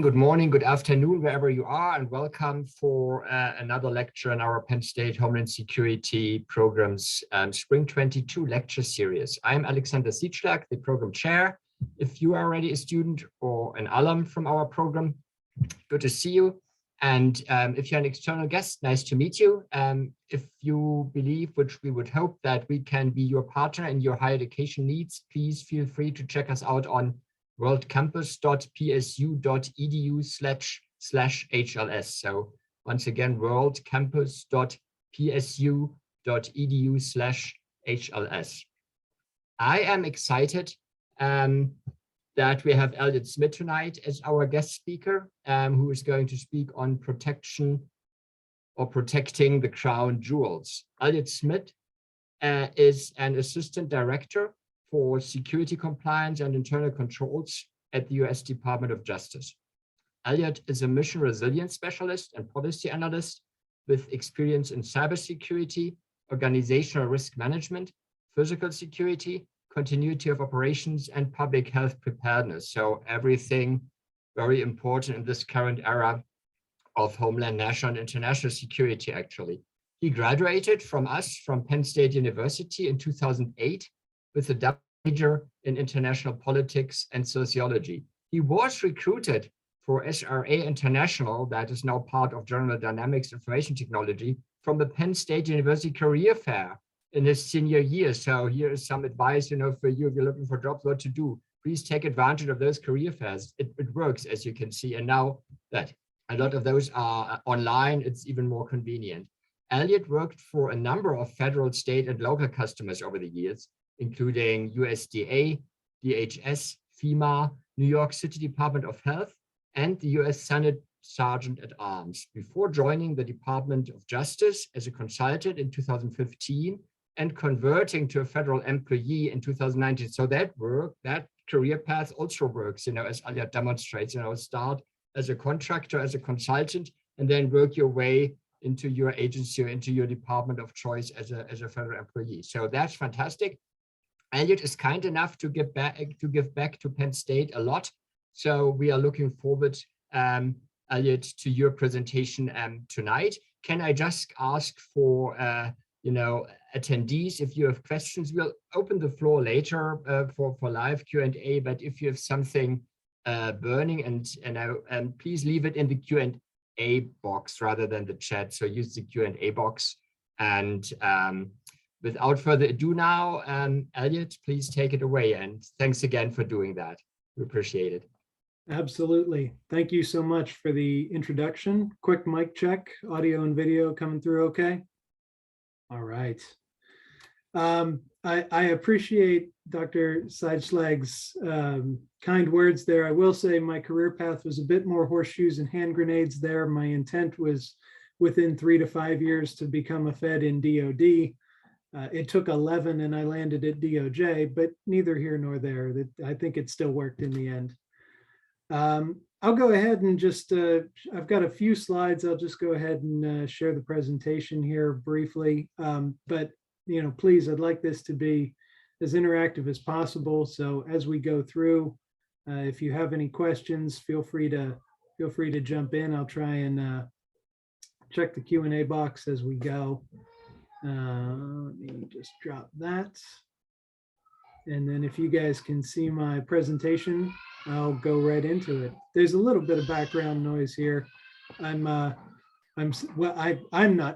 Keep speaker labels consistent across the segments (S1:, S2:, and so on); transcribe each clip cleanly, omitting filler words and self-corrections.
S1: Good morning, good afternoon, wherever you are, and welcome for another lecture in our Penn State Homeland Security Programs Spring 22 lecture series. I'm Alexander Siedschlag, the program chair. If you are already a student or an alum from our program, good to see you. And if you're an external guest, nice to meet you. If you believe, which we would hope, that we can be your partner in your higher education needs, please feel free to check us out on worldcampus.psu.edu/HLS. So once again, worldcampus.psu.edu/HLS. I am excited that we have Elliot Smith tonight as our guest speaker, who is going to speak on protection or protecting the crown jewels. Elliot Smith is an assistant director for security compliance and internal controls at the US Department of Justice. Elliot is a mission resilience specialist and policy analyst with experience in cybersecurity, organizational risk management, physical security, continuity of operations, and public health preparedness. So everything very important in this current era of homeland, national, and international security, actually. He graduated from Penn State University in 2008 with a double major in international politics and sociology. He was recruited for SRA International, that is now part of General Dynamics Information Technology, from the Penn State University Career Fair in his senior year. So here is some advice, for you if you're looking for jobs, what to do. Please take advantage of those career fairs. It works, as you can see. And now that a lot of those are online, it's even more convenient. Elliot worked for a number of federal, state, and local customers over the years, including USDA, DHS, FEMA, New York City Department of Health, and the US Senate Sergeant at Arms, before joining the Department of Justice as a consultant in 2015 and converting to a federal employee in 2019. So that career path also works, as Elliot demonstrates, start as a contractor, as a consultant, and then work your way into your agency or into your department of choice as a federal employee. So that's fantastic. Elliot is kind enough to give back to Penn State a lot. So we are looking forward, Elliot, to your presentation tonight. Can I just ask for attendees, if you have questions? We'll open the floor later for live Q&A, but if you have something burning, and please leave it in the Q&A box rather than the chat. So use the Q&A box. And without further ado now, Elliot, please take it away. And thanks again for doing that. We appreciate it.
S2: Absolutely. Thank you so much for the introduction. Quick mic check, audio and video coming through okay? All right. I appreciate Dr. Siedschlag's kind words there. I will say my career path was a bit more horseshoes and hand grenades there. My intent was within 3 to 5 years to become a Fed in DOD. It took 11 and I landed at DOJ, but neither here nor there. I think it still worked in the end. I'll go ahead and just, I've got a few slides. I'll just go ahead and share the presentation here briefly. But, please, I'd like this to be as interactive as possible. So as we go through, if you have any questions, feel free to jump in. I'll try and check the Q&A box as we go. Let me just drop that. And then if you guys can see my presentation, I'll go right into it. There's a little bit of background noise here. I'm not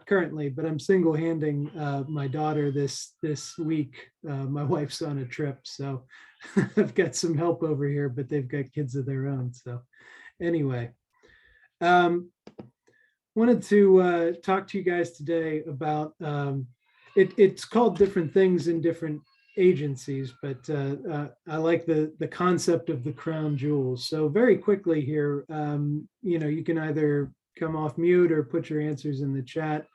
S2: currently, but I'm single-handing my daughter this week. My wife's on a trip, so I've got some help over here, but they've got kids of their own. So anyway, wanted to talk to you guys today about it's called different things in different agencies, but I like the concept of the crown jewels. So very quickly here, you can either come off mute or put your answers in the chat.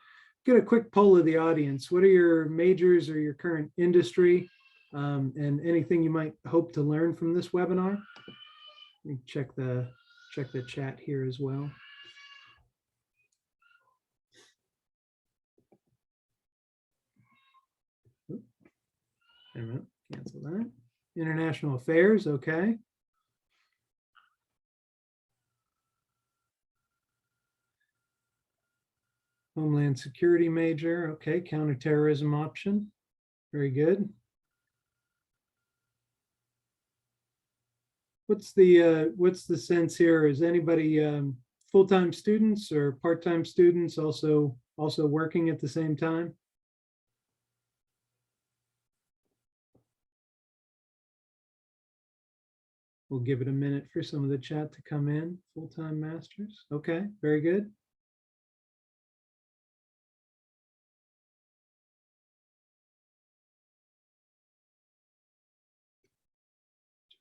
S2: Get a quick poll of the audience. What are your majors or your current industry, and anything you might hope to learn from this webinar? Let me check the chat here as well. Cancel that. International affairs, okay. Homeland Security major. Okay, counterterrorism option. Very good. What's the sense here? Is anybody full-time students or part-time students also working at the same time? We'll give it a minute for some of the chat to come in. Full-time masters. Okay, very good.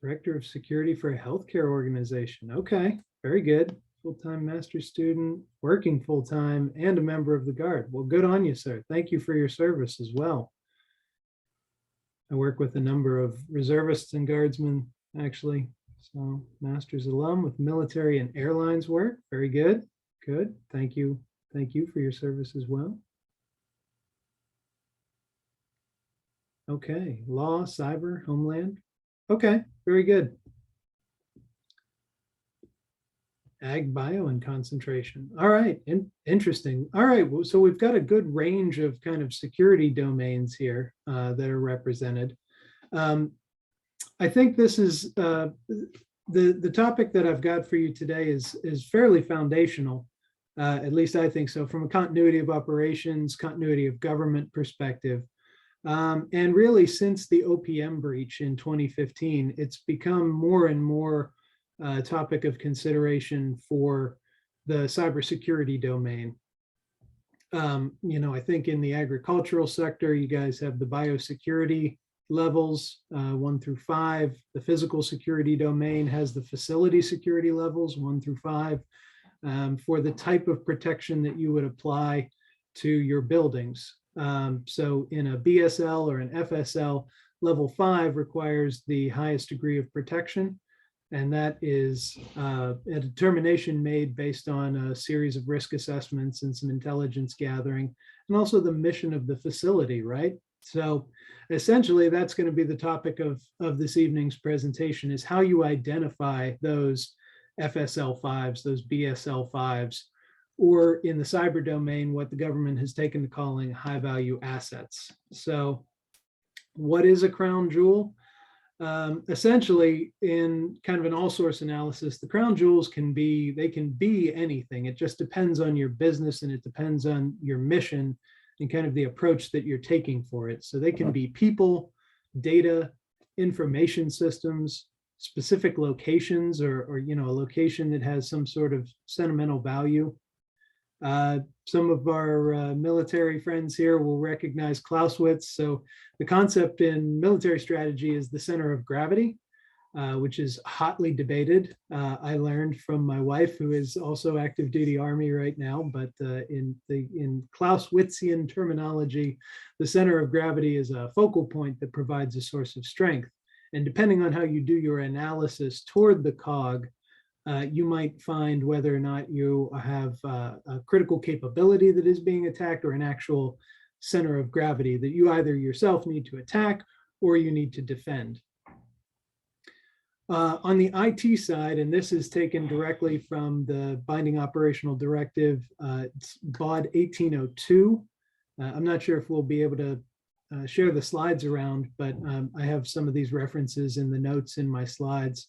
S2: Director of Security for a healthcare organization. Okay, very good. Full-time master's student, working full-time, and a member of the Guard. Well, good on you, sir. Thank you for your service as well. I work with a number of reservists and guardsmen, actually. So master's alum with military and airlines work. Very good. Good. Thank you. Thank you for your service as well. Okay, law, cyber, homeland. Okay, very good. Ag, bio, and concentration. All right, interesting. All right, well, so we've got a good range of kind of security domains here that are represented. I think this is the topic that I've got for you today is fairly foundational. At least I think so, from a continuity of operations, continuity of government perspective. And really, since the OPM breach in 2015, it's become more and more topic of consideration for the cybersecurity domain. You know, I think in the agricultural sector, you guys have the biosecurity levels 1 through 5. The physical security domain has the facility security levels 1 through 5 for the type of protection that you would apply to your buildings. So in a BSL or an FSL, level 5 requires the highest degree of protection. And that is a determination made based on a series of risk assessments and some intelligence gathering, and also the mission of the facility, right? So essentially, that's going to be the topic of this evening's presentation, is how you identify those FSL 5s, those BSL 5s, or in the cyber domain, what the government has taken to calling high value assets. So what is a crown jewel? Essentially, in kind of an all source analysis, the crown jewels can be anything. It just depends on your business, and it depends on your mission and kind of the approach that you're taking for it. So they can be people, data, information systems, specific locations, or you know, a location that has some sort of sentimental value. Some of our military friends here will recognize Clausewitz. So the concept in military strategy is the center of gravity, which is hotly debated. I learned from my wife, who is also active duty Army right now, but in Clausewitzian terminology, the center of gravity is a focal point that provides a source of strength. And depending on how you do your analysis toward the cog, you might find whether or not you have a critical capability that is being attacked, or an actual center of gravity that you either yourself need to attack or you need to defend. On the IT side, and this is taken directly from the Binding Operational Directive, it's BOD 1802. I'm not sure if we'll be able to share the slides around, but I have some of these references in the notes in my slides.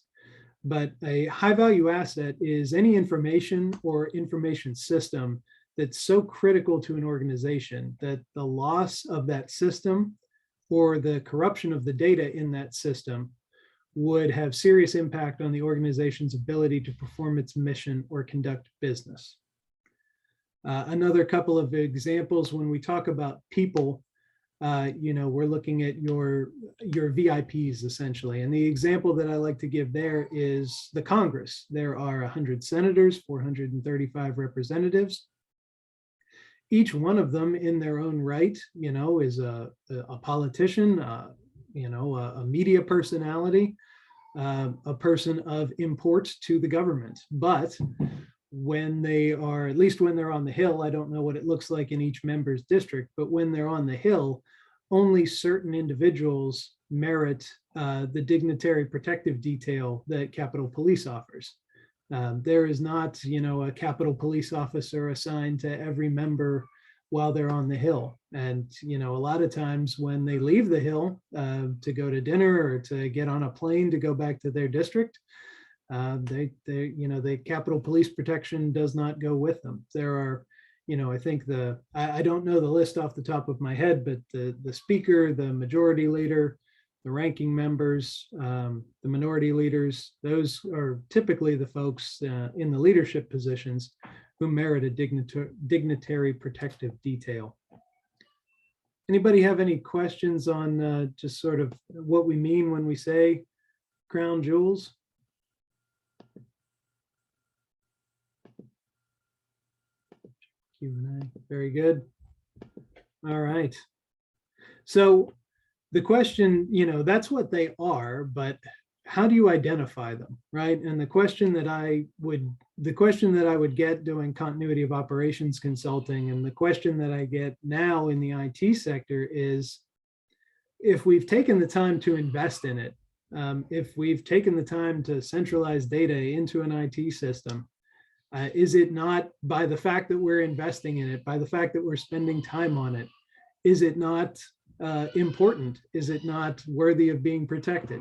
S2: But a high value asset is any information or information system that's so critical to an organization that the loss of that system or the corruption of the data in that system would have serious impact on the organization's ability to perform its mission or conduct business. Another couple of examples, when we talk about people, you know, we're looking at your VIPs essentially. And the example that I like to give there is the Congress. There are 100 senators, 435 representatives. Each one of them in their own right, you know, is a politician, you know, a media personality, a person of import to the government. But when they are, at least when they're on the Hill, I don't know what it looks like in each member's district, but when they're on the Hill, only certain individuals merit the dignitary protective detail that Capitol Police offers. There is not, you know, a Capitol Police officer assigned to every member while they're on the Hill. And, you know, a lot of times when they leave the Hill to go to dinner or to get on a plane to go back to their district, the Capitol Police protection does not go with them. There are, you know, I think I don't know the list off the top of my head, but the speaker, the majority leader, the ranking members, the minority leaders, those are typically the folks in the leadership positions who merit a dignitary protective detail. Anybody have any questions on just sort of what we mean when we say crown jewels? Q&A. Very good. All right. So the question, you know, that's what they are, but how do you identify them, right? And the question that I would get doing continuity of operations consulting, and the question that I get now in the IT sector is, if we've taken the time to invest in it, if we've taken the time to centralize data into an IT system, is it not, by the fact that we're investing in it, by the fact that we're spending time on it, is it not important? Is it not worthy of being protected?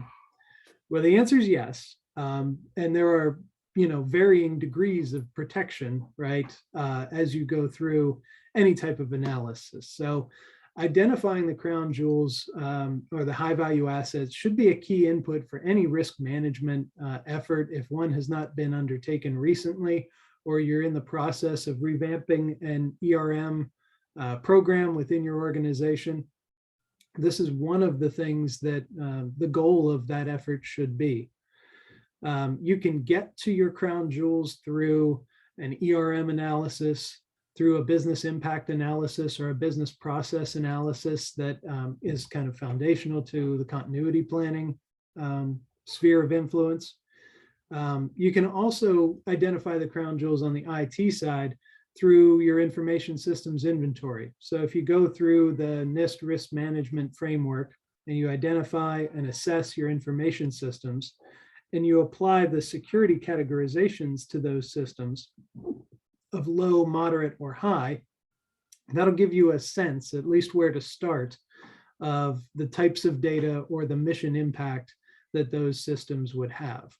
S2: Well, the answer is yes. And there are, you know, varying degrees of protection, right, as you go through any type of analysis. So identifying the crown jewels or the high value assets should be a key input for any risk management effort if one has not been undertaken recently, or you're in the process of revamping an ERM program within your organization. This is one of the things that the goal of that effort should be. You can get to your crown jewels through an ERM analysis, through a business impact analysis or a business process analysis that is kind of foundational to the continuity planning sphere of influence. You can also identify the crown jewels on the IT side through your information systems inventory. So if you go through the NIST risk management framework and you identify and assess your information systems, and you apply the security categorizations to those systems of low, moderate, or high, that'll give you a sense, at least where to start, of the types of data or the mission impact that those systems would have.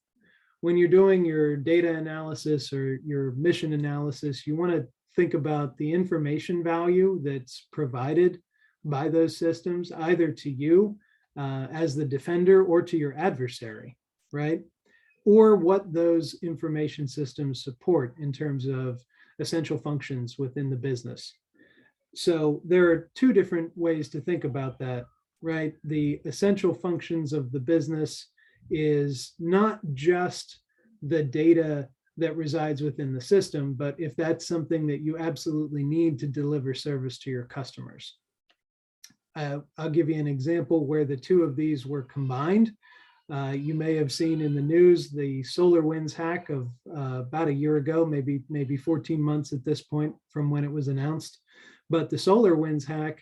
S2: When you're doing your data analysis or your mission analysis, you want to think about the information value that's provided by those systems, either to you as the defender or to your adversary, right? Or what those information systems support in terms of essential functions within the business. So there are two different ways to think about that, right? The essential functions of the business is not just the data that resides within the system, but if that's something that you absolutely need to deliver service to your customers. I'll give you an example where the two of these were combined. You may have seen in the news the SolarWinds hack of about a year ago, maybe 14 months at this point from when it was announced. But the SolarWinds hack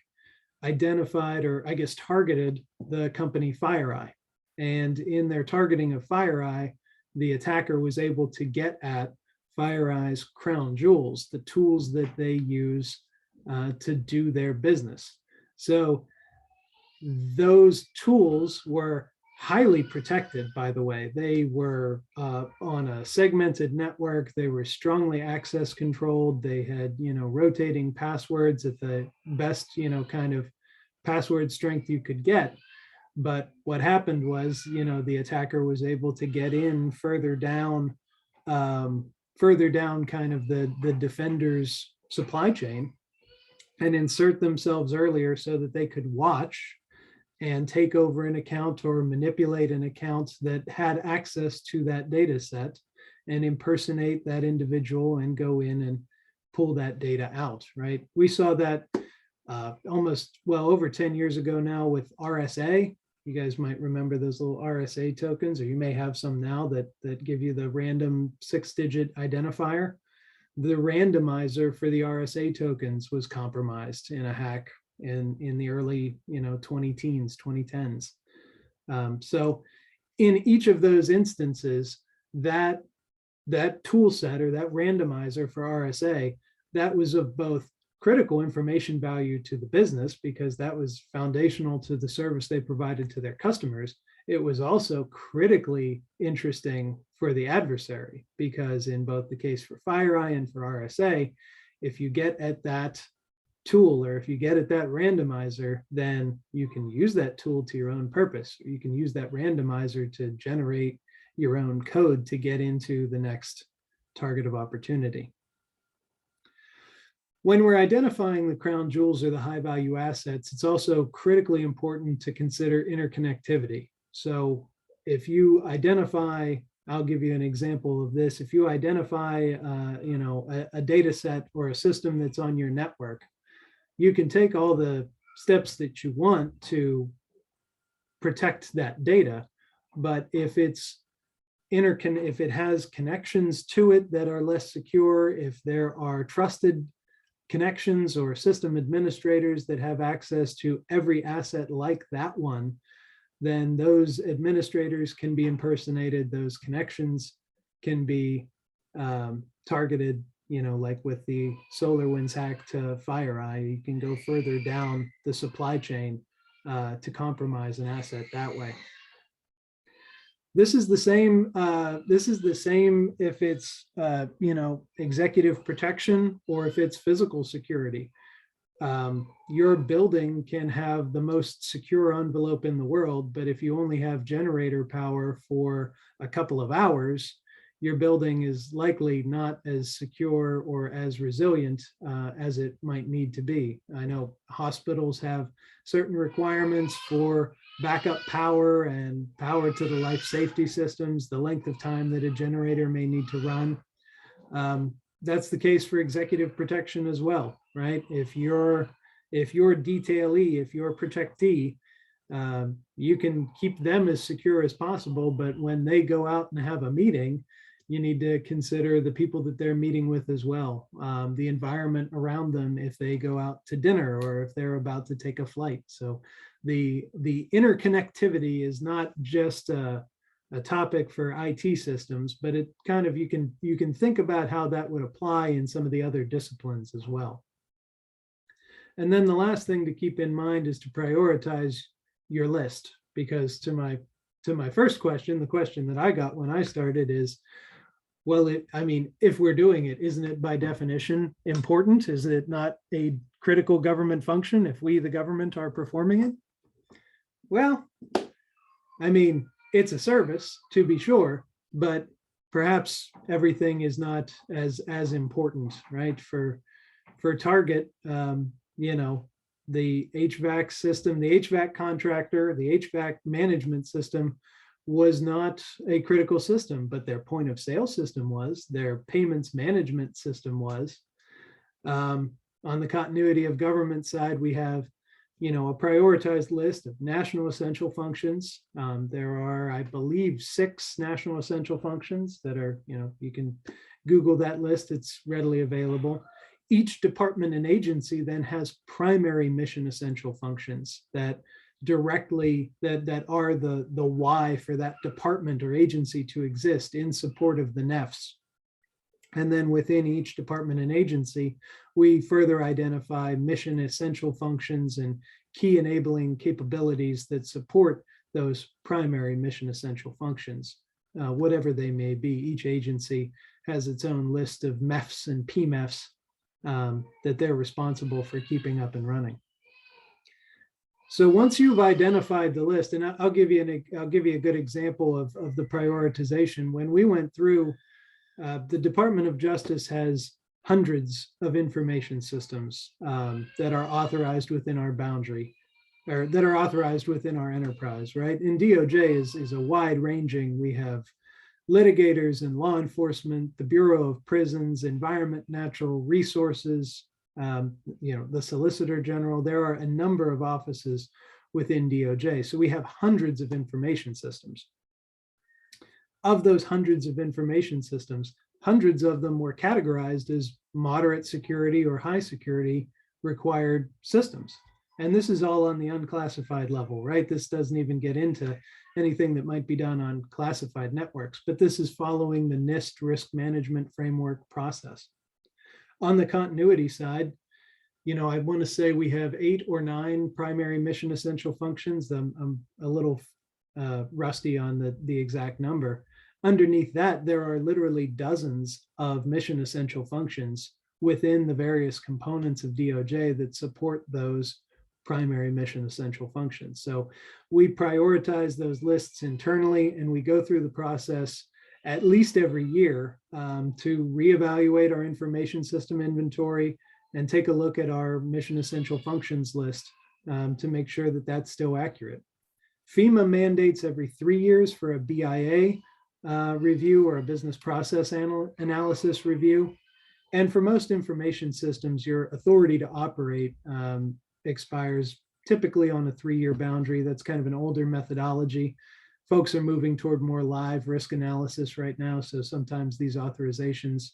S2: identified, or I guess targeted, the company FireEye. And in their targeting of FireEye, the attacker was able to get at FireEye's crown jewels, the tools that they use to do their business. So those tools were highly protected, by the way. They were on a segmented network. They were strongly access controlled. They had, rotating passwords at the best, kind of password strength you could get. But what happened was, the attacker was able to get in further down kind of the defender's supply chain and insert themselves earlier so that they could watch and take over an account or manipulate an account that had access to that data set and impersonate that individual and go in and pull that data out, right? We saw that over 10 years ago now with RSA. You guys might remember those little RSA tokens, or you may have some now that give you the random 6-digit identifier. The randomizer for the RSA tokens was compromised in a hack in the early 2010s. So in each of those instances, that tool set or that randomizer for RSA, that was of both critical information value to the business because that was foundational to the service they provided to their customers. It was also critically interesting for the adversary because in both the case for FireEye and for RSA, if you get at that tool or if you get at that randomizer, then you can use that tool to your own purpose. You can use that randomizer to generate your own code to get into the next target of opportunity. When we're identifying the crown jewels or the high value assets, it's also critically important to consider interconnectivity. So if you identify, I'll give you an example of this. If you identify a data set or a system that's on your network, you can take all the steps that you want to protect that data. But if it's if it has connections to it that are less secure, if there are trusted connections or system administrators that have access to every asset like that one, then those administrators can be impersonated, those connections can be targeted, like with the SolarWinds hack to FireEye, you can go further down the supply chain to compromise an asset that way. This is the same. If it's executive protection or if it's physical security. Your building can have the most secure envelope in the world, but if you only have generator power for a couple of hours, your building is likely not as secure or as resilient as it might need to be. I know hospitals have certain requirements for backup power and power to the life safety systems, the length of time that a generator may need to run. That's the case for executive protection as well, right? If you're detailee, if you're protectee, you can keep them as secure as possible, but when they go out and have a meeting, you need to consider the people that they're meeting with as well, the environment around them if they go out to dinner or if they're about to take a flight. So the interconnectivity is not just a topic for IT systems, but it kind of, you can think about how that would apply in some of the other disciplines as well. And then the last thing to keep in mind is to prioritize your list, because to my first question, the question that I got when I started is, well, if we're doing it, isn't it by definition important? Is it not a critical government function if we, the government, are performing it? Well, it's a service to be sure, but perhaps everything is not as important, right? For Target, the HVAC system, the HVAC contractor, the HVAC management system was not a critical system, but their point of sale system was, their payments management system was. On the continuity of government side, we have, a prioritized list of national essential functions. There are, I believe, 6 national essential functions that are, you can Google that list, it's readily available. Each department and agency then has primary mission essential functions that directly, that are the why for that department or agency to exist in support of the NEFs. And then within each department and agency, we further identify mission essential functions and key enabling capabilities that support those primary mission essential functions, whatever they may be. Each agency has its own list of MEFs and PMEFs that they're responsible for keeping up and running. So once you've identified the list, and I'll give you a good example of the prioritization. When we went through, the Department of Justice has hundreds of information systems that are authorized within our boundary, or that are authorized within our enterprise, right? And DOJ is a wide ranging. We have litigators and law enforcement, the Bureau of Prisons, Environment, Natural Resources, the Solicitor General. There are a number of offices within DOJ. So we have hundreds of information systems. Of those hundreds of information systems, hundreds of them were categorized as moderate security or high security required systems. And this is all on the unclassified level, right? This doesn't even get into anything that might be done on classified networks, but this is following the NIST risk management framework process. On the continuity side, I want to say we have 8 or 9 primary mission essential functions. I'm a little rusty on the exact number. Underneath that, there are literally dozens of mission essential functions within the various components of DOJ that support those primary mission essential functions. So we prioritize those lists internally, and we go through the process at least every year to reevaluate our information system inventory and take a look at our mission essential functions list to make sure that that's still accurate. FEMA mandates every 3 years for a BIA review or a business process analysis review. And for most information systems, your authority to operate expires typically on a 3-year boundary. That's kind of an older methodology. Folks are moving toward more live risk analysis right now. So sometimes these authorizations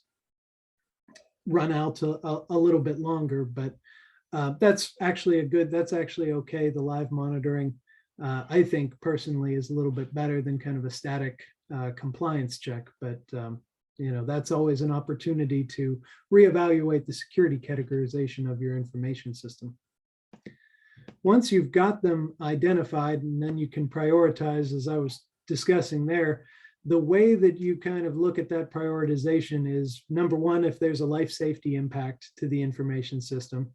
S2: run out to a little bit longer, but that's actually okay. The live monitoring, I think personally, is a little bit better than kind of a static compliance check, but that's always an opportunity to reevaluate the security categorization of your information system. Once you've got them identified, and then you can prioritize, as I was discussing there, the way that you kind of look at that prioritization is, number one, if there's a life safety impact to the information system.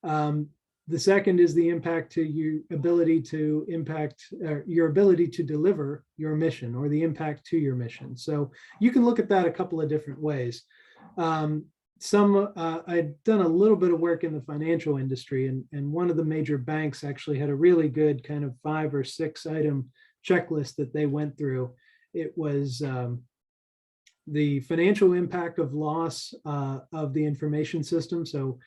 S2: The second is the impact to your ability to deliver your mission, or the impact to your mission. So you can look at that a couple of different ways. I'd done a little bit of work in the financial industry, and one of the major banks actually had a really good kind of 5 or 6 item checklist that they went through. It was the financial impact of loss of the information system. So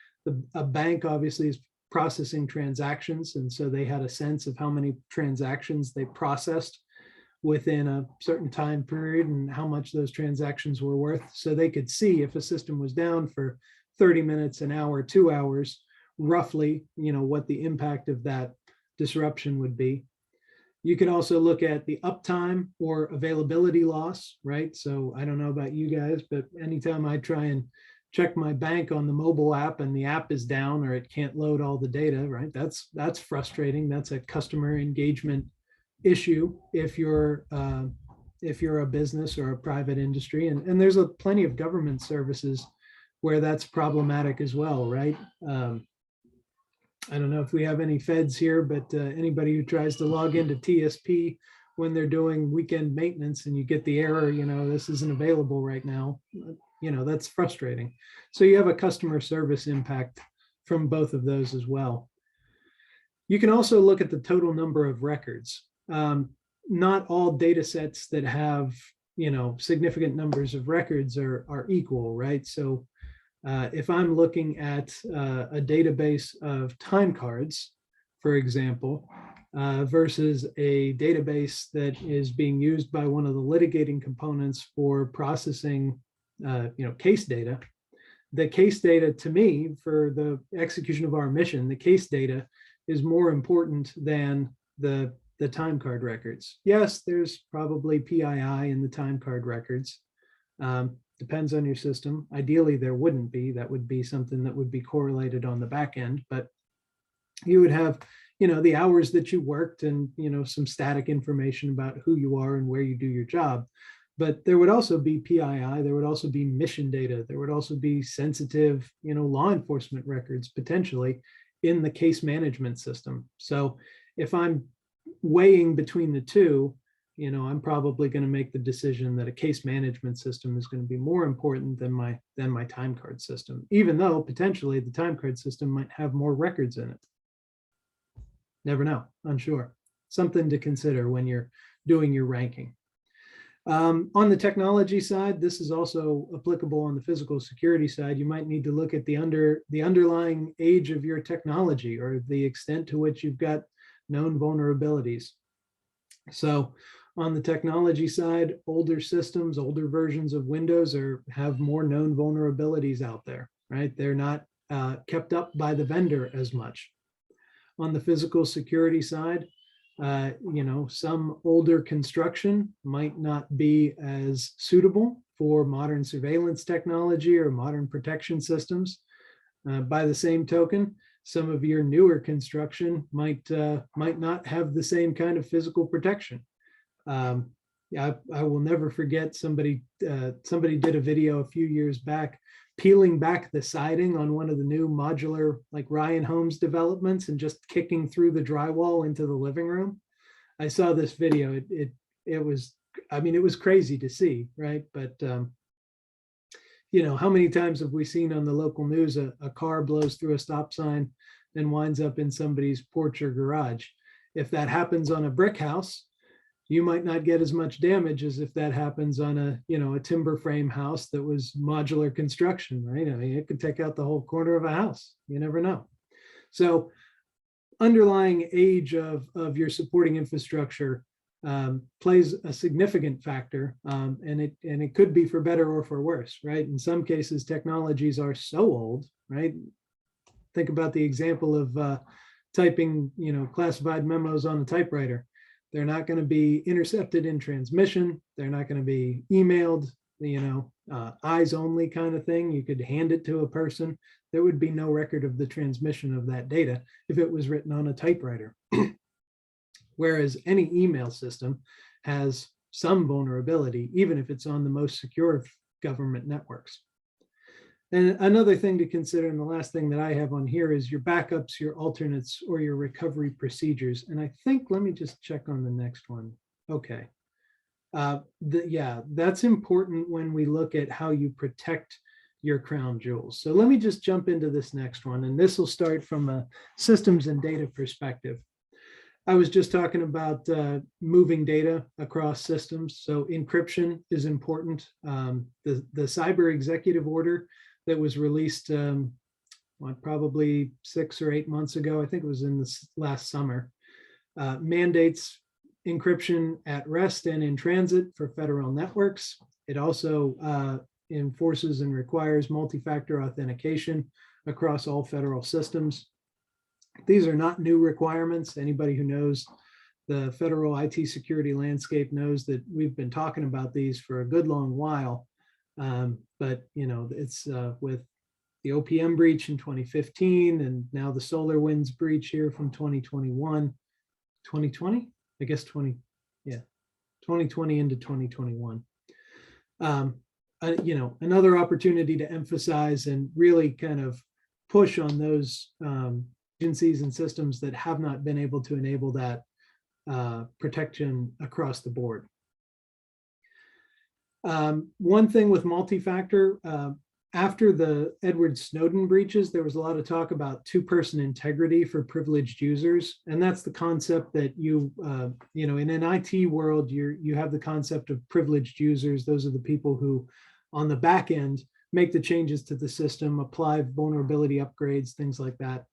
S2: a bank obviously is processing transactions, and so they had a sense of how many transactions they processed within a certain time period and how much those transactions were worth. So they could see if a system was down for 30 minutes, an hour, 2 hours, roughly, what the impact of that disruption would be. You can also look at the uptime or availability loss, right? So I don't know about you guys, but anytime I try and check my bank on the mobile app and the app is down or it can't load all the data, right? That's frustrating. That's a customer engagement issue if you're a business or a private industry. And there's plenty of government services where that's problematic as well, right? I don't know if we have any feds here, but anybody who tries to log into TSP when they're doing weekend maintenance and you get the error, this isn't available right now, that's frustrating. So you have a customer service impact from both of those as well. You can also look at the total number of records. Not all data sets that have, significant numbers of records are equal, right? So if I'm looking at a database of time cards, for example, versus a database that is being used by one of the litigating components for processing, case data, the case data to me for the execution of our mission, the case data is more important than the time card records. Yes, there's probably PII in the time card records. Depends on your system. Ideally, there wouldn't be. That would be something that would be correlated on the back end, but you would have, the hours that you worked and, some static information about who you are and where you do your job. But there would also be PII. There would also be mission data. There would also be sensitive, law enforcement records potentially in the case management system. So if I'm weighing between the two, I'm probably going to make the decision that a case management system is going to be more important than my time card system, even though potentially the time card system might have more records in it. Never know, unsure. Something to consider when you're doing your ranking. On the technology side, this is also applicable on the physical security side. You might need to look at the underlying age of your technology or the extent to which you've got known vulnerabilities. So on the technology side, older systems, older versions of Windows have more known vulnerabilities out there, right? They're not kept up by the vendor as much. On the physical security side, some older construction might not be as suitable for modern surveillance technology or modern protection systems. By the same token, some of your newer construction might not have the same kind of physical protection. Yeah, I will never forget somebody did a video a few years back peeling back the siding on one of the new modular like Ryan Homes developments and just kicking through the drywall into the living room. I saw this video. It was, I mean, it was crazy to see, right? But you know, how many times have we seen on the local news a car blows through a stop sign and winds up in somebody's porch or garage? If that happens on a brick house, you might not get as much damage as if that happens on a, you know, a timber frame house that was modular construction, right? I mean, it could take out the whole corner of a house. You never know. So underlying age of your supporting infrastructure plays a significant factor, and it could be for better or for worse, right? In some cases, technologies are so old, right? Think about the example of typing, you know, classified memos on a typewriter. They're not going to be intercepted in transmission. They're not going to be emailed, you know, eyes only kind of thing. You could hand it to a person. There would be no record of the transmission of that data if it was written on a typewriter. Whereas any email system has some vulnerability, even if it's on the most secure government networks. And another thing to consider, and the last thing that I have on here, is your backups, your alternates, or your recovery procedures. And I think, let me just check on the next one. Okay. Yeah, that's important when we look at how you protect your crown jewels. So let me just jump into this next one. And this will start from a systems and data perspective. I was just talking about moving data across systems. So encryption is important. The cyber executive order that was released probably 6 or 8 months ago, I think it was in this last summer, mandates encryption at rest and in transit for federal networks. It also enforces and requires multi-factor authentication across all federal systems. These are not new requirements. Anybody who knows the federal IT security landscape knows that we've been talking about these for a good long while. But you know, it's with the OPM breach in 2015 and now the SolarWinds breach here from 2021, 2020, I guess 2020 into 2021. You know, another opportunity to emphasize and really kind of push on those agencies and systems that have not been able to enable that protection across the board. One thing with multi-factor, after the Edward Snowden breaches, there was a lot of talk about two-person integrity for privileged users. And that's the concept that you know, in an IT world, you have the concept of privileged users. Those are the people who, on the back end, make the changes to the system, apply vulnerability upgrades, things like that.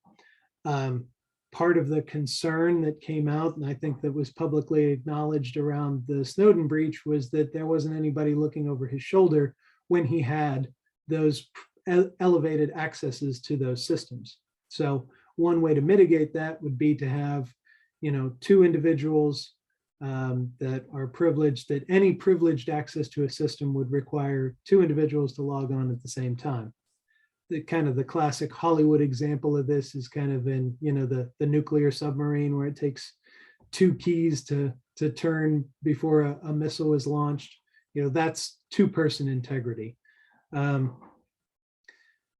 S2: Part of the concern that came out, and I think that was publicly acknowledged around the Snowden breach, was that there wasn't anybody looking over his shoulder when he had those elevated accesses to those systems. So one way to mitigate that would be to have, you know, two individuals that are privileged, that any privileged access to a system would require two individuals to log on at the same time. The kind of the classic Hollywood example of this is kind of in, you know, the nuclear submarine, where it takes two keys to turn before a missile is launched. You know, that's two-person integrity.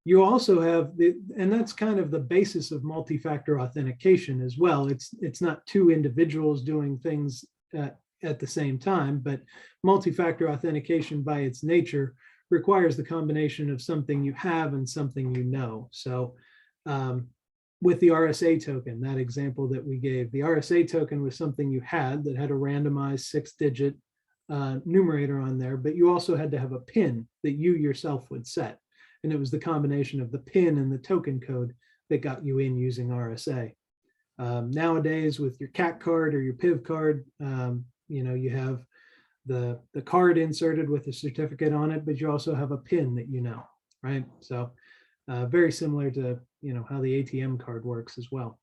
S2: You also have and that's kind of the basis of multi-factor authentication as well. It's not two individuals doing things at the same time, but multi-factor authentication by its nature requires the combination of something you have and something you know. So with the RSA token, that example that we gave, the RSA token was something you had that had a randomized 6-digit numerator on there, but you also had to have a PIN that you yourself would set. And it was the combination of the PIN and the token code that got you in using RSA. Nowadays, with your CAC card or your PIV card, you know, you have the card inserted with a certificate on it, but you also have a PIN that you know, right? So very similar to, you know, how the ATM card works as well.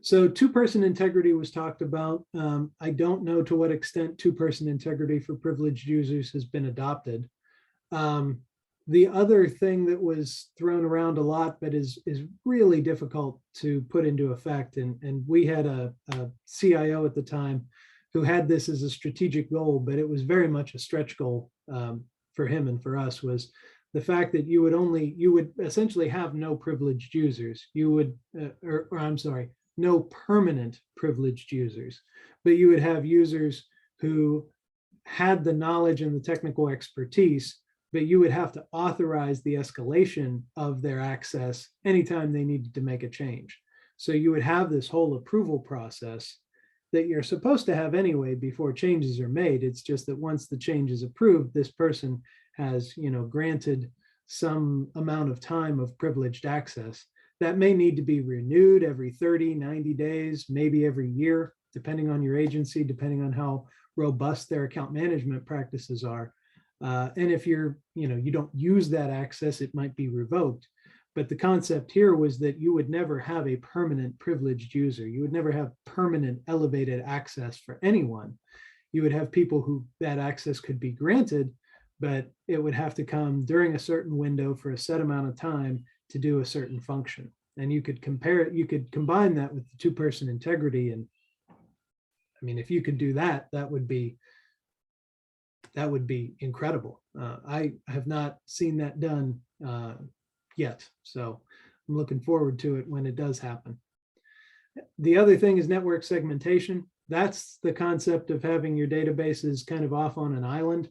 S2: So two-person integrity was talked about. I don't know to what extent two-person integrity for privileged users has been adopted. The other thing that was thrown around a lot, but is really difficult to put into effect, and we had a CIO at the time who had this as a strategic goal, but it was very much a stretch goal for him and for us, was the fact that you would essentially have no privileged users. You would, or I'm sorry, no permanent privileged users, but you would have users who had the knowledge and the technical expertise, but you would have to authorize the escalation of their access anytime they needed to make a change. So you would have this whole approval process that you're supposed to have anyway before changes are made. It's just that once the change is approved, this person has, granted some amount of time of privileged access. That may need to be renewed every 30, 90 days, maybe every year, depending on your agency, depending on how robust their account management practices are. And if you don't use that access, it might be revoked. But the concept here was that you would never have a permanent privileged user. You would never have permanent elevated access for anyone. You would have people who that access could be granted, but it would have to come during a certain window for a set amount of time to do a certain function. And you could compare it, you could combine that with the two-person integrity. And I mean, if you could do that, that would be incredible. I have not seen that done yet. So I'm looking forward to it when it does happen. The other thing is network segmentation. That's the concept of having your databases kind of off on an island.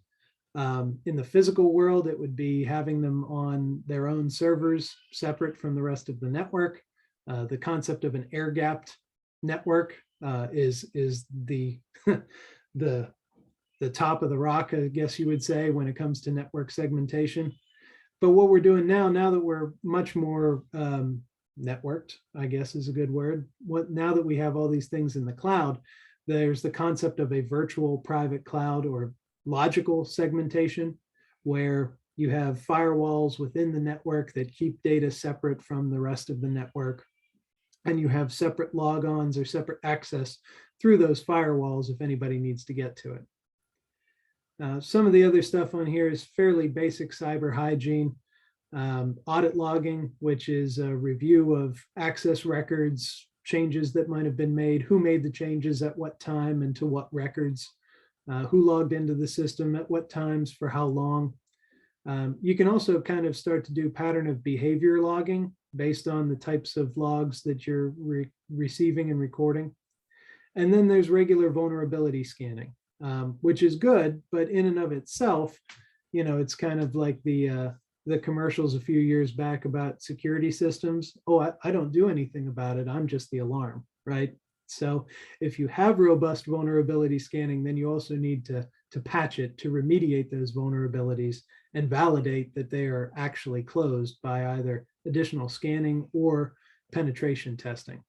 S2: In the physical world, it would be having them on their own servers, separate from the rest of the network. The concept of an air-gapped network is the the top of the rock, I guess you would say, when it comes to network segmentation. But what we're doing now that we're much more networked, I guess is a good word. Now that we have all these things in the cloud, there's the concept of a virtual private cloud or logical segmentation, where you have firewalls within the network that keep data separate from the rest of the network. And you have separate logons or separate access through those firewalls if anybody needs to get to it. Some of the other stuff on here is fairly basic cyber hygiene. Audit logging, which is a review of access records, changes that might have been made, who made the changes at what time and to what records, who logged into the system at what times for how long. You can also kind of start to do pattern of behavior logging based on the types of logs that you're receiving and recording. And then there's regular vulnerability scanning, which is good, but in and of itself, it's kind of like the commercials a few years back about security systems. Oh, I don't do anything about it. I'm just the alarm, right? So if you have robust vulnerability scanning, then you also need to patch it, to remediate those vulnerabilities and validate that they are actually closed by either additional scanning or penetration testing.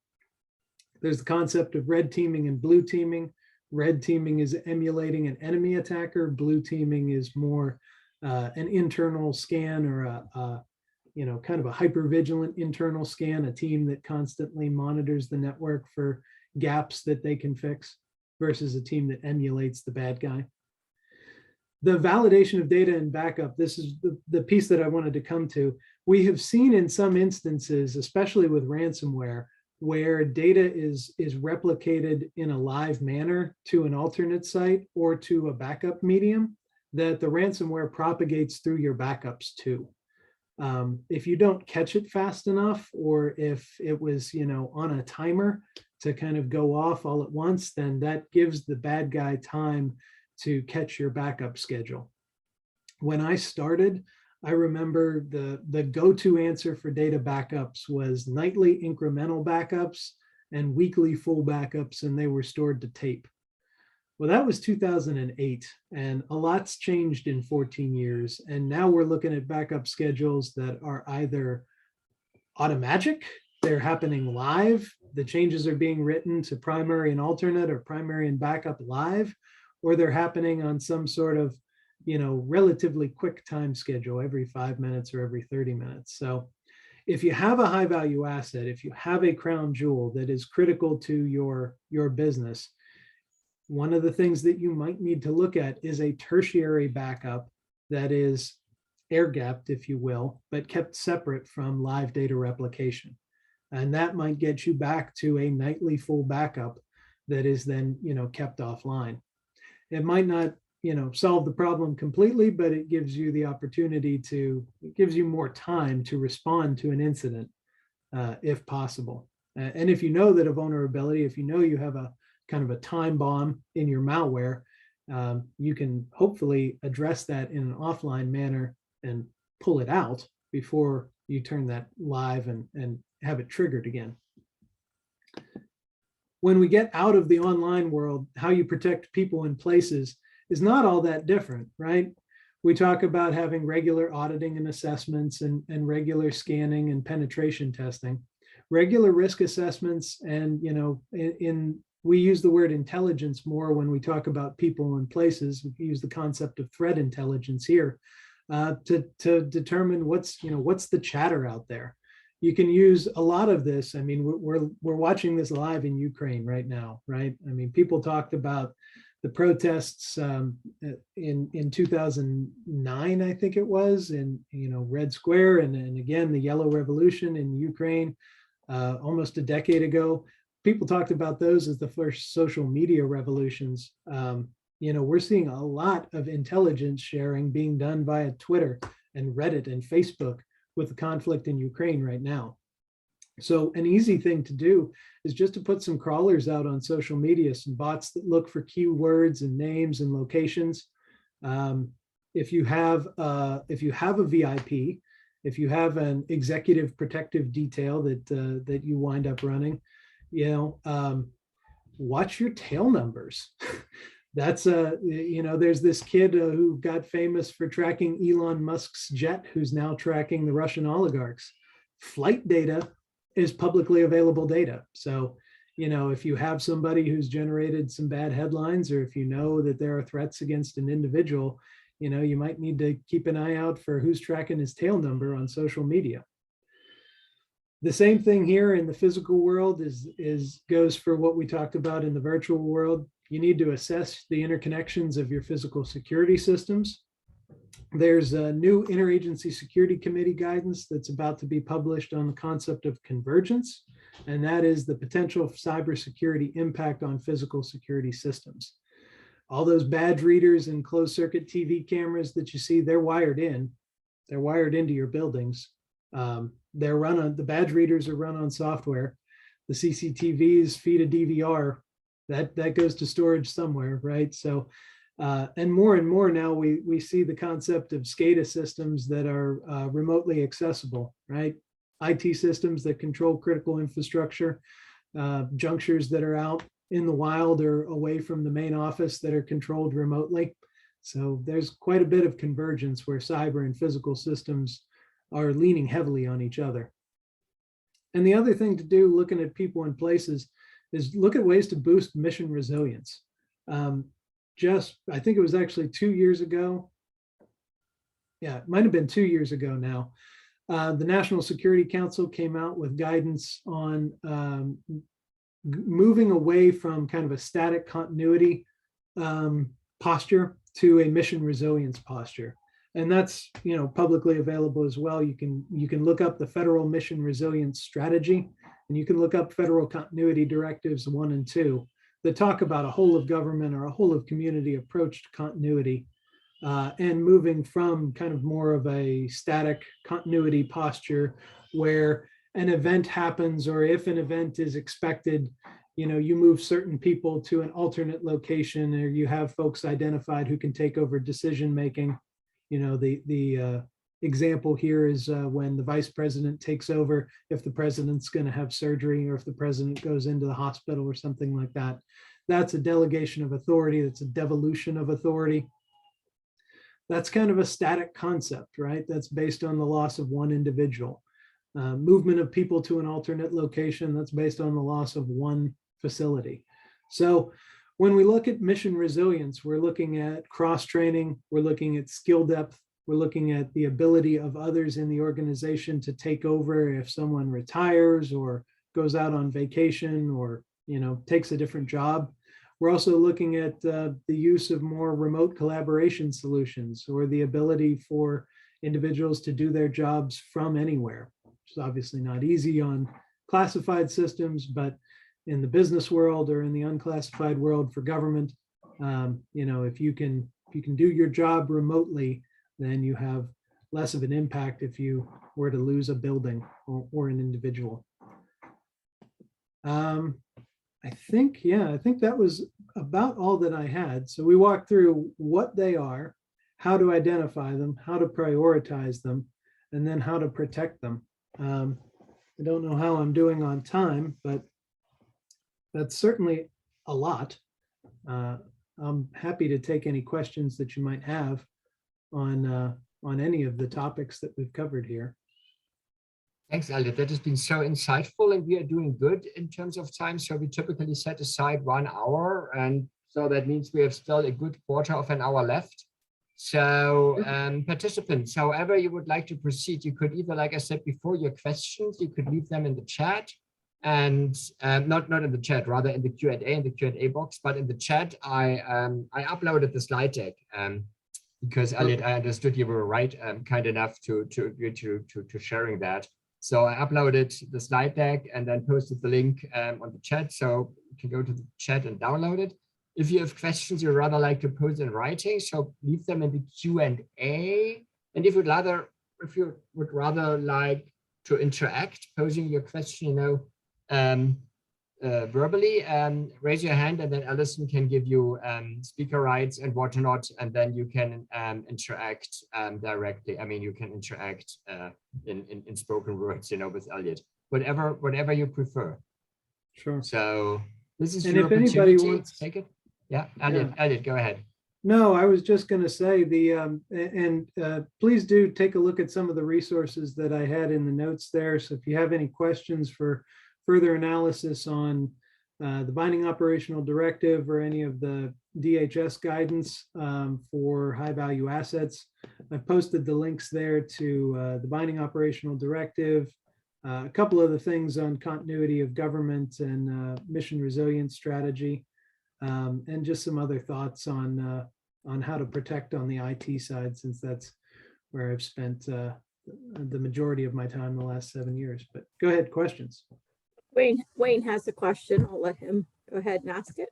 S2: There's the concept of red teaming and blue teaming. Red teaming is emulating an enemy attacker. Blue teaming is more an internal scan, or kind of a hypervigilant internal scan, a team that constantly monitors the network for gaps that they can fix, versus a team that emulates the bad guy. The validation of data and backup, this is the piece that I wanted to come to. We have seen in some instances, especially with ransomware, where data is replicated in a live manner to an alternate site or to a backup medium, that the ransomware propagates through your backups too. If you don't catch it fast enough, or if it was on a timer to kind of go off all at once, then that gives the bad guy time to catch your backup schedule. When I started, I remember the go-to answer for data backups was nightly incremental backups and weekly full backups, and they were stored to tape. Well, that was 2008, and a lot's changed in 14 years. And now we're looking at backup schedules that are either automatic, they're happening live, the changes are being written to primary and alternate or primary and backup live, or they're happening on some sort of relatively quick time schedule every 5 minutes or every 30 minutes. So if you have a high value asset, if you have a crown jewel that is critical to your business, one of the things that you might need to look at is a tertiary backup that is air gapped, if you will, but kept separate from live data replication. And that might get you back to a nightly full backup that is then, kept offline. It might not, solve the problem completely, but it gives you the opportunity it gives you more time to respond to an incident if possible. And if you know that a vulnerability, if you know you have a kind of a time bomb in your malware, you can hopefully address that in an offline manner and pull it out before you turn that live and have it triggered again. When we get out of the online world, how you protect people and places is not all that different, right? We talk about having regular auditing and assessments and regular scanning and penetration testing, regular risk assessments. And, we use the word intelligence more when we talk about people and places. We use the concept of threat intelligence here to determine what's the chatter out there. You can use a lot of this. I mean, we're watching this live in Ukraine right now, right? I mean, people talked about the protests in 2009, I think it was, in Red Square, and again the Yellow Revolution in Ukraine almost a decade ago. People talked about those as the first social media revolutions. We're seeing a lot of intelligence sharing being done via Twitter and Reddit and Facebook with the conflict in Ukraine right now. So an easy thing to do is just to put some crawlers out on social media, some bots that look for keywords and names and locations. If you have a VIP, if you have an executive protective detail that you wind up running, watch your tail numbers. That's there's this kid who got famous for tracking Elon Musk's jet, who's now tracking the Russian oligarchs. Flight data is publicly available data. So, if you have somebody who's generated some bad headlines, or if you know that there are threats against an individual, you might need to keep an eye out for who's tracking his tail number on social media. The same thing here in the physical world goes for what we talked about in the virtual world. You need to assess the interconnections of your physical security systems. There's a new interagency security committee guidance that's about to be published on the concept of convergence, and that is the potential cybersecurity impact on physical security systems. All those badge readers and closed circuit TV cameras that you see, they're wired into your buildings. The badge readers are run on software. The CCTVs feed a DVR that goes to storage somewhere, right? So, and more now we see the concept of SCADA systems that are remotely accessible, right? IT systems that control critical infrastructure, junctures that are out in the wild or away from the main office that are controlled remotely. So there's quite a bit of convergence where cyber and physical systems are leaning heavily on each other. And the other thing to do, looking at people and places, is look at ways to boost mission resilience. I think it was actually 2 years ago. Yeah, it might have been 2 years ago now. The National Security Council came out with guidance on moving away from kind of a static continuity posture to a mission resilience posture. And that's publicly available as well. You can look up the Federal Mission Resilience Strategy, and you can look up Federal Continuity Directives 1 and 2 that talk about a whole of government or a whole of community approach to continuity and moving from kind of more of a static continuity posture where an event happens, or if an event is expected, you move certain people to an alternate location, or you have folks identified who can take over decision making. The example here is when the vice president takes over, if the president's going to have surgery, or if the president goes into the hospital or something like that. That's a delegation of authority. That's a devolution of authority. That's kind of a static concept, right? That's based on the loss of one individual. Movement of people to an alternate location, that's based on the loss of one facility. So when we look at mission resilience, we're looking at cross-training, we're looking at skill depth, we're looking at the ability of others in the organization to take over if someone retires or goes out on vacation or takes a different job. We're also looking at the use of more remote collaboration solutions, or the ability for individuals to do their jobs from anywhere, which is obviously not easy on classified systems, but in the business world or in the unclassified world for government, if you can do your job remotely, then you have less of an impact if you were to lose a building or an individual. I think that was about all that I had. So we walked through what they are, how to identify them, how to prioritize them, and then how to protect them. I don't know how I'm doing on time, but that's certainly a lot. I'm happy to take any questions that you might have on any of the topics that we've covered here.
S1: Thanks, Elliot. That has been so insightful, and we are doing good in terms of time. So we typically set aside 1 hour, and so that means we have still a good quarter of an hour left. So participants, however you would like to proceed, you could either, like I said before, your questions, you could leave them in the chat, and not in the chat, rather in the Q&A box, but in the chat, I uploaded the slide deck because Elliot, I understood you were kind enough to sharing that. So I uploaded the slide deck and then posted the link on the chat, so you can go to the chat and download it. If you have questions you'd rather like to pose in writing, so leave them in the Q&A. And if you would rather like to interact, posing your question, verbally, raise your hand, and then Alison can give you speaker rights and whatnot, and then you can interact directly. I mean, you can interact in spoken words, with Elliot, whatever you prefer.
S2: Sure.
S1: So this is
S2: and
S1: your
S2: if anybody
S1: opportunity.
S2: wants,
S1: Take it. Yeah, Elliot, go ahead.
S2: No, I was just going to say please do take a look at some of the resources that I had in the notes there. So if you have any questions for further analysis on the binding operational directive or any of the DHS guidance for high value assets, I posted the links there to the binding operational directive, a couple of the things on continuity of government and mission resilience strategy, and just some other thoughts on how to protect on the IT side, since that's where I've spent the majority of my time the last 7 years. But go ahead, questions.
S3: Wayne has a question. I'll let him go ahead and ask it.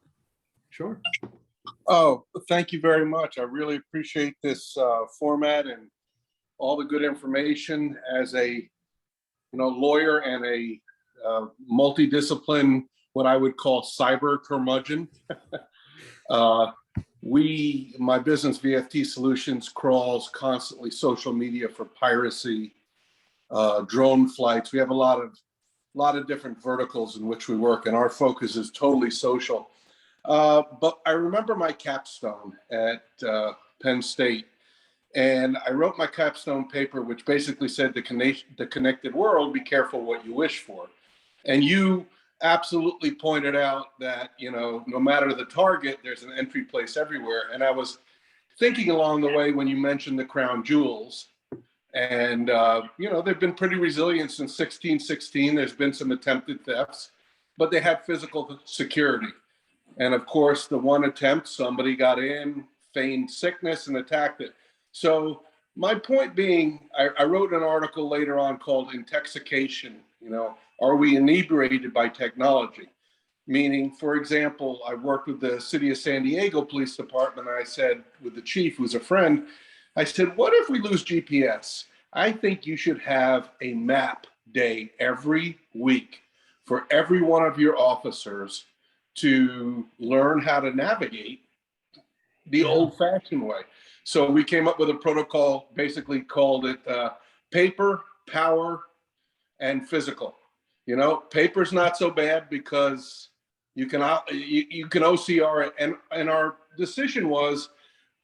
S2: Sure.
S4: Oh, thank you very much. I really appreciate this format and all the good information. As a lawyer and a multidiscipline, what I would call cyber curmudgeon, my business VFT Solutions crawls constantly social media for piracy, drone flights. We have a lot of different verticals in which we work, and our focus is totally social. But I remember my capstone at Penn State, and I wrote my capstone paper, which basically said the connected world, be careful what you wish for. And you absolutely pointed out that, no matter the target, there's an entry place everywhere. And I was thinking along the way when you mentioned the crown jewels, and, they've been pretty resilient since 1616. There's been some attempted thefts, but they have physical security. And of course, the one attempt, somebody got in, feigned sickness, and attacked it. So my point being, I wrote an article later on called Intoxication. Are we inebriated by technology? Meaning, for example, I worked with the City of San Diego Police Department, and I said, with the chief, who's a friend, I said, what if we lose GPS? I think you should have a map day every week for every one of your officers to learn how to navigate the old-fashioned way. So we came up with a protocol, basically called it paper, power, and physical. Paper's not so bad because you can OCR it, and our decision was,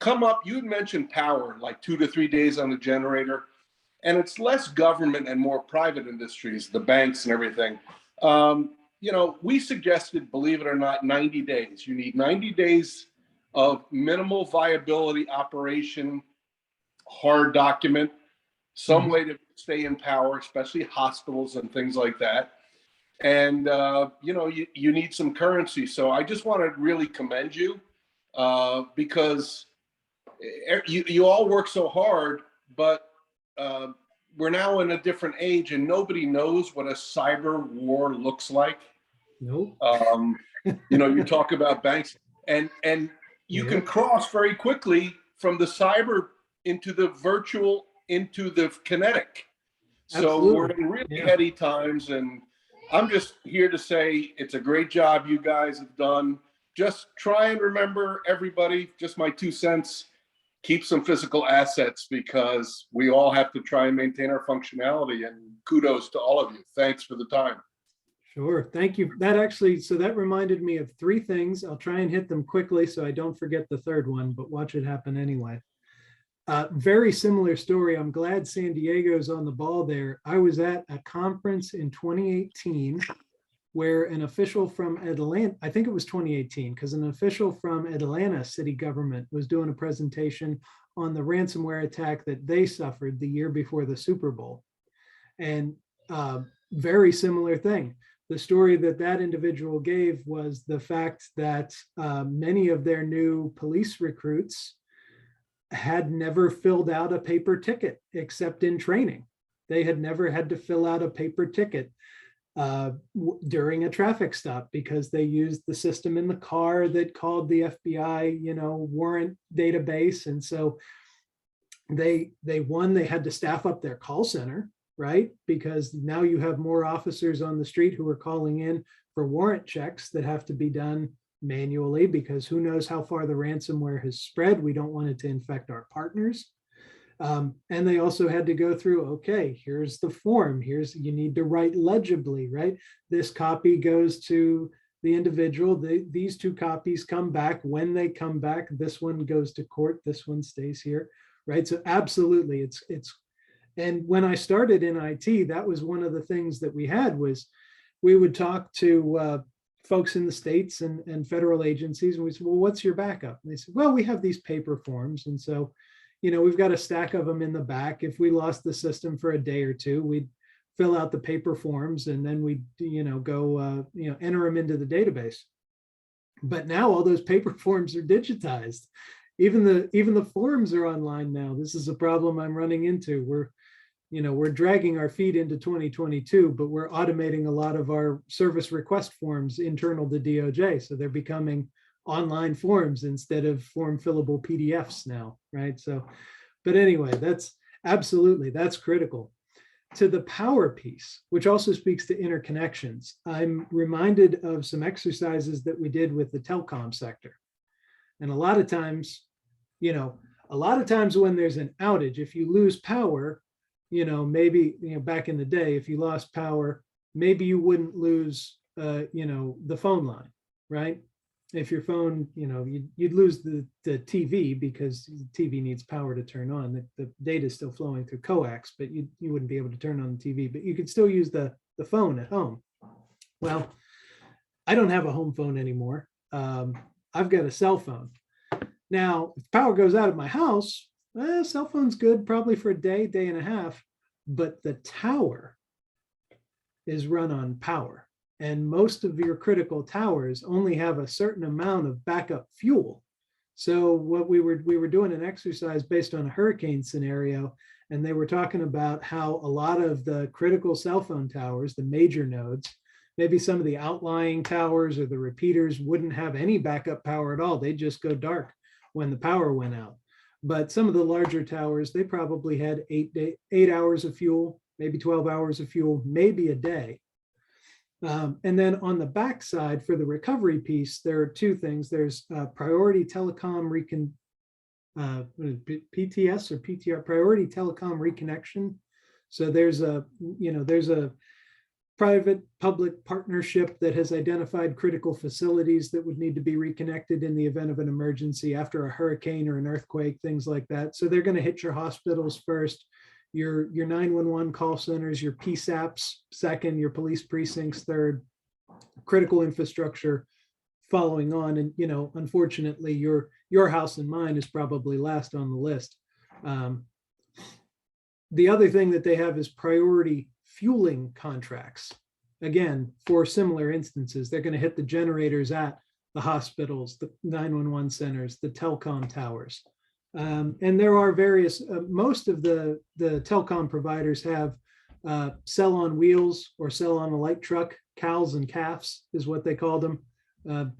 S4: come up, you had mentioned power, like 2 to 3 days on the generator, and it's less government and more private industries, the banks and everything. We suggested, believe it or not, 90 days. You need 90 days of minimal viability operation, hard document, some way to stay in power, especially hospitals and things like that. And, you need some currency. So I just want to really commend you because you all work so hard, but we're now in a different age and nobody knows what a cyber war looks like.
S2: Nope.
S4: You talk about banks and you can cross very quickly from the cyber into the virtual, into the kinetic. So
S2: Absolutely.
S4: we're in really heady times, and I'm just here to say it's a great job you guys have done. Just try and remember, everybody, just my 2 cents, keep some physical assets because we all have to try and maintain our functionality, and kudos to all of you. Thanks for the time.
S2: Sure. Thank you. So that reminded me of 3 things. I'll try and hit them quickly so I don't forget the third one, but watch it happen anyway. Very similar story. I'm glad San Diego's on the ball there. I was at a conference in 2018 where an official from Atlanta, I think it was 2018, because an official from Atlanta city government was doing a presentation on the ransomware attack that they suffered the year before the Super Bowl. And very similar thing. The story that individual gave was the fact that many of their new police recruits had never filled out a paper ticket except in training. They had never had to fill out a paper ticket during a traffic stop because they used the system in the car that called the FBI, warrant database. And so they had to staff up their call center, right? Because now you have more officers on the street who are calling in for warrant checks that have to be done manually, because who knows how far the ransomware has spread. We don't want it to infect our partners. And they also had to go through, okay, here's the form. You need to write legibly, right? This copy goes to the individual. These 2 copies come back. When they come back, this one goes to court. This one stays here, right? So absolutely, and when I started in IT, that was one of the things that we had was we would talk to folks in the states and federal agencies, and we said, well, what's your backup? And they said, well, we have these paper forms. And so, we've got a stack of them in the back. If we lost the system for a day or 2, we'd fill out the paper forms and then we'd, go, enter them into the database. But now all those paper forms are digitized. Even the forms are online now. This is a problem I'm running into. We're dragging our feet into 2022, but we're automating a lot of our service request forms internal to DOJ. So they're becoming online forms instead of form fillable PDFs now, right? So, but anyway, that's critical. To the power piece, which also speaks to interconnections, I'm reminded of some exercises that we did with the telecom sector. And a lot of times when there's an outage, if you lose power, maybe, back in the day, if you lost power, maybe you wouldn't lose, the phone line, right? If your phone, you'd lose the TV because the TV needs power to turn on. The data is still flowing through coax, but you wouldn't be able to turn on the TV, but you could still use the phone at home. Well, I don't have a home phone anymore. I've got a cell phone. Now, if power goes out at my house, cell phone's good probably for a day and a half, but the tower is run on power. And most of your critical towers only have a certain amount of backup fuel. So what we were doing an exercise based on a hurricane scenario, and they were talking about how a lot of the critical cell phone towers, the major nodes, maybe some of the outlying towers or the repeaters wouldn't have any backup power at all. They'd just go dark when the power went out. But some of the larger towers, they probably had 8 hours of fuel, maybe 12 hours of fuel, maybe a day. And then on the backside for the recovery piece, there are 2 things. There's priority telecom PTS or PTR, priority telecom reconnection. So there's a private public partnership that has identified critical facilities that would need to be reconnected in the event of an emergency after a hurricane or an earthquake, things like that. So they're going to hit your hospitals first, your 911 call centers, your PSAPs second, your police precincts third, critical infrastructure following on. And, unfortunately, your house and mine is probably last on the list. The other thing that they have is priority fueling contracts. Again, for similar instances, they're going to hit the generators at the hospitals, the 911 centers, the telecom towers. And there are various, most of the telecom providers have cell on wheels or cell on a light truck, cows and calves is what they called them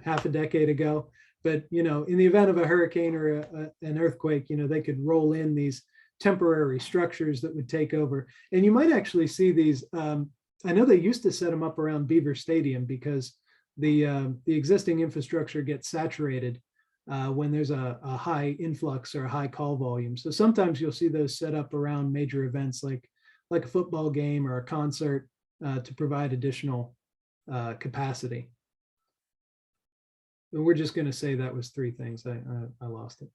S2: half a decade ago. But, you know, in the event of a hurricane or an earthquake, you know, they could roll in these temporary structures that would take over. And you might actually see these. I know they used to set them up around Beaver Stadium because the existing infrastructure gets saturated when there's a high influx or a high call volume. So sometimes you'll see those set up around major events like a football game or a concert to provide additional capacity. And we're just going to say that was three things. I lost it.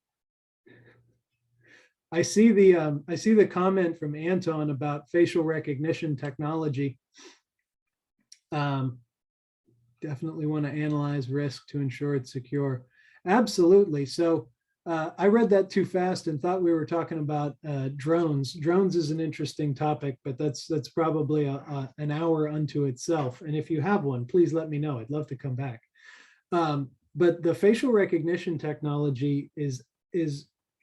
S2: I see the comment from Anton about facial recognition technology. Definitely want to analyze risk to ensure it's secure. Absolutely. So I read that too fast and thought we were talking about drones. Drones is an interesting topic, but that's probably an hour unto itself. And if you have one, please let me know. I'd love to come back. But the facial recognition technology is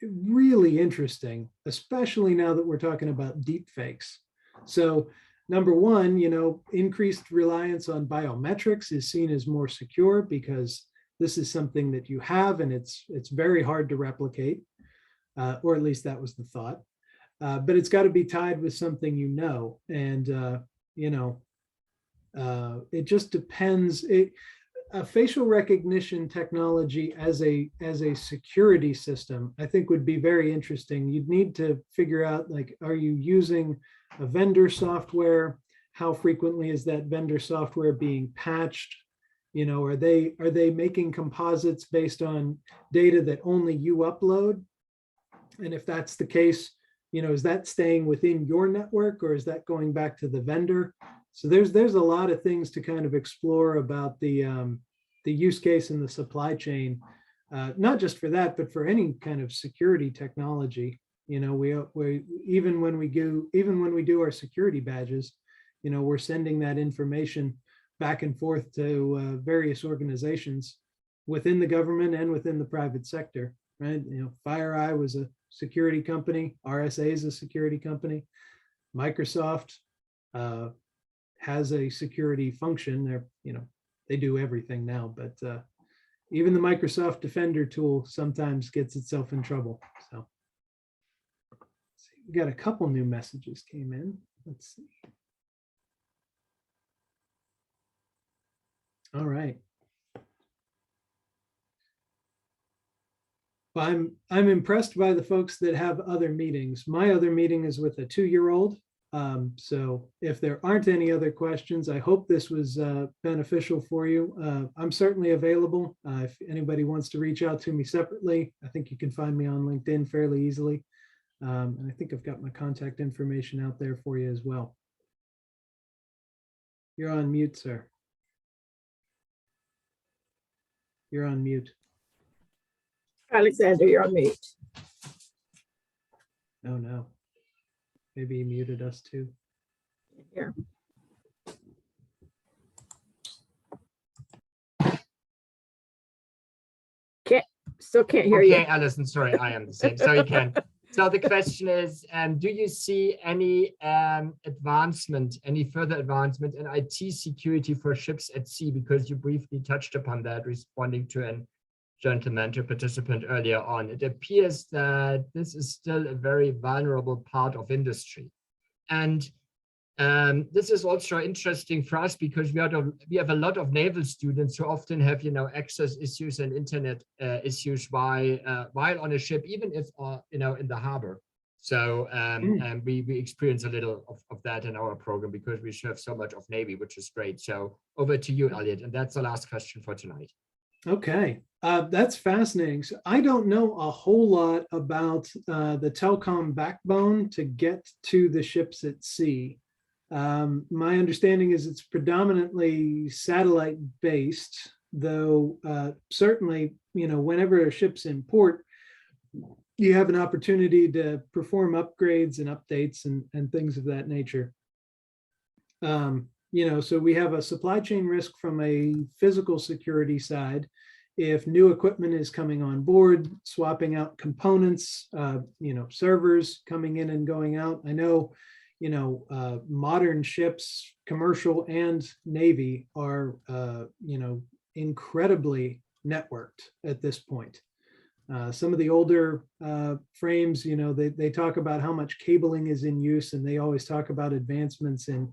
S2: really interesting, especially now that we're talking about deep fakes. So number one, you know, increased reliance on biometrics is seen as more secure because this is something that you have and it's very hard to replicate, or at least that was the thought. But it's got to be tied with something you know, and you know, it just depends. A facial recognition technology as a security system, I think would be very interesting. You'd need to figure out, like, are you using a vendor software? How frequently is that vendor software being patched? You know, are they making composites based on data that only you upload? And if that's the case, you know, is that staying within your network or is that going back to the vendor? So there's a lot of things to kind of explore about the use case in the supply chain, not just for that, but for any kind of security technology. You know, we even when we do our security badges, you know, we're sending that information back and forth to various organizations within the government and within the private sector, right? You know, FireEye was a security company, RSA is a security company, Microsoft has a security function. They're, you know, they do everything now, but even the Microsoft Defender tool sometimes gets itself in trouble. So we got a couple new messages came in. Let's see. All right. Well, I'm impressed by the folks that have other meetings. My other meeting is with a 2-year-old. So if there aren't any other questions, I hope this was beneficial for you. I'm certainly available. If anybody wants to reach out to me separately, I think you can find me on LinkedIn fairly easily. And I think I've got my contact information out there for you as well. You're on mute, sir. You're on mute.
S3: Alexander, you're on mute.
S2: Oh, no. Maybe he muted us too.
S3: Here. Still can't hear you.
S1: Okay, Alison, sorry, I am the same. So you can. So the question is, do you see any advancement, any further advancement in IT security for ships at sea? Because you briefly touched upon that, responding to a participant earlier on. It appears that this is still a very vulnerable part of industry. And this is also interesting for us because we have a lot of naval students who often have, you know, access issues and internet issues while on a ship, even if you know, in the harbor. So we experience a little of that in our program because we serve so much of Navy, which is great. So over to you, Elliot, and that's the last question for tonight. Okay,
S2: that's fascinating. So I don't know a whole lot about the telecom backbone to get to the ships at sea. My understanding is it's predominantly satellite based, though certainly, you know, whenever a ship's in port, you have an opportunity to perform upgrades and updates and things of that nature. You know, so we have a supply chain risk from a physical security side. if new equipment is coming on board, swapping out components, servers coming in and going out. I know, modern ships, commercial and Navy, are, incredibly networked at this point. Some of the older frames, they talk about how much cabling is in use, and they always talk about advancements in,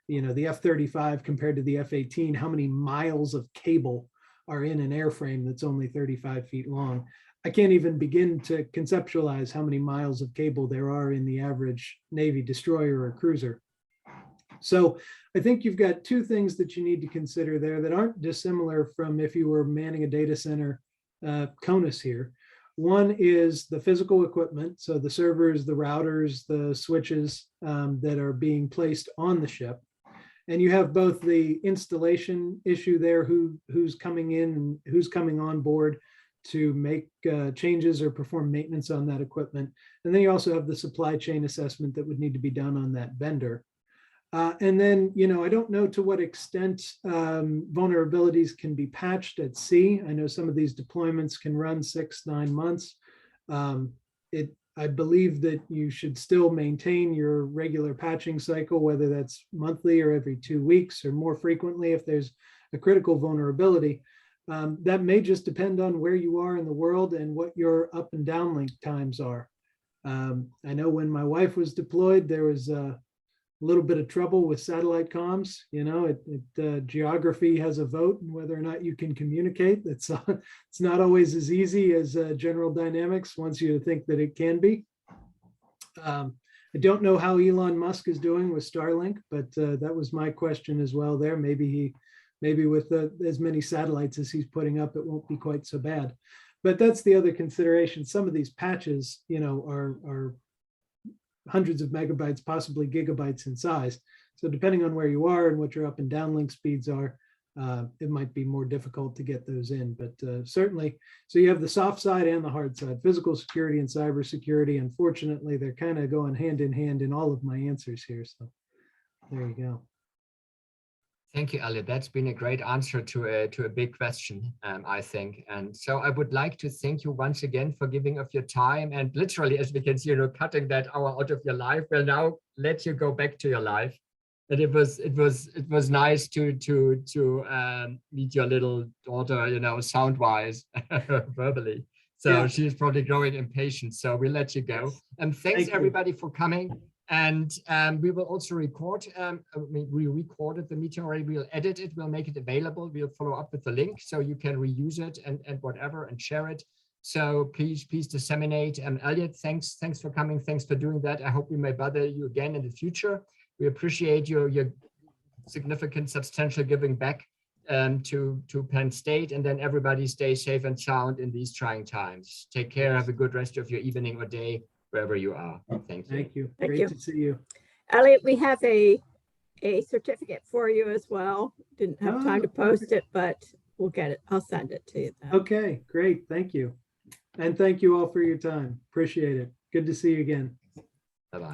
S2: the F-35 compared to the F-18, how many miles of cable are in an airframe that's only 35 feet long. I can't even begin to conceptualize how many miles of cable there are in the average Navy destroyer or cruiser. So I think you've got two things that you need to consider there that aren't dissimilar from if you were manning a data center, CONUS here. One is the physical equipment, so the servers, the routers, the switches that are being placed on the ship. And you have both the installation issue there, who's coming in and who's coming on board to make changes or perform maintenance on that equipment. And then you also have the supply chain assessment that would need to be done on that vendor. And then, I don't know to what extent vulnerabilities can be patched at sea. I know some of these deployments can run 6-9 months. I believe that you should still maintain your regular patching cycle, whether that's monthly or every 2 weeks or more frequently if there's a critical vulnerability. That may just depend on where you are in the world and what your up and down link times are. I know when my wife was deployed, there was a little bit of trouble with satellite comms. Geography has a vote in whether or not you can communicate. It's not always as easy as General Dynamics wants you to think that it can be. I don't know how Elon Musk is doing with Starlink, but that was my question as well there. Maybe with as many satellites as he's putting up, it won't be quite so bad. But that's the other consideration. Some of these patches, are hundreds of megabytes, possibly gigabytes in size. So depending on where you are and what your up and down link speeds are, it might be more difficult to get those in. But certainly, so you have the soft side and the hard side, physical security and cyber security. Unfortunately, they're kind of going hand in hand in all of my answers here. So there you go.
S1: Thank you, Elliot. That's been a great answer to a big question, I think. And so I would like to thank you once again for giving of your time, and literally, as we can see, cutting that hour out of your life. We'll now let you go back to your life. And it was nice to meet your little daughter, sound-wise, verbally. So yeah. She's probably growing impatient. So we'll let you go. And thanks everybody for coming. And we will also record, we recorded the meeting already, we'll edit it, we'll make it available, we'll follow up with the link so you can reuse it and whatever and share it. So please disseminate. Elliot, thanks for coming, thanks for doing that. I hope we may bother you again in the future. We appreciate your significant, substantial giving back to Penn State, and then everybody stay safe and sound in these trying times. Take care, have a good rest of your evening or day, wherever you are. Thank you.
S2: Thank you. Great to see you.
S3: Elliot, we have a certificate for you as well. Didn't have time to post it, but we'll get it. I'll send it to you then.
S2: Okay, great. Thank you. And thank you all for your time. Appreciate it. Good to see you again.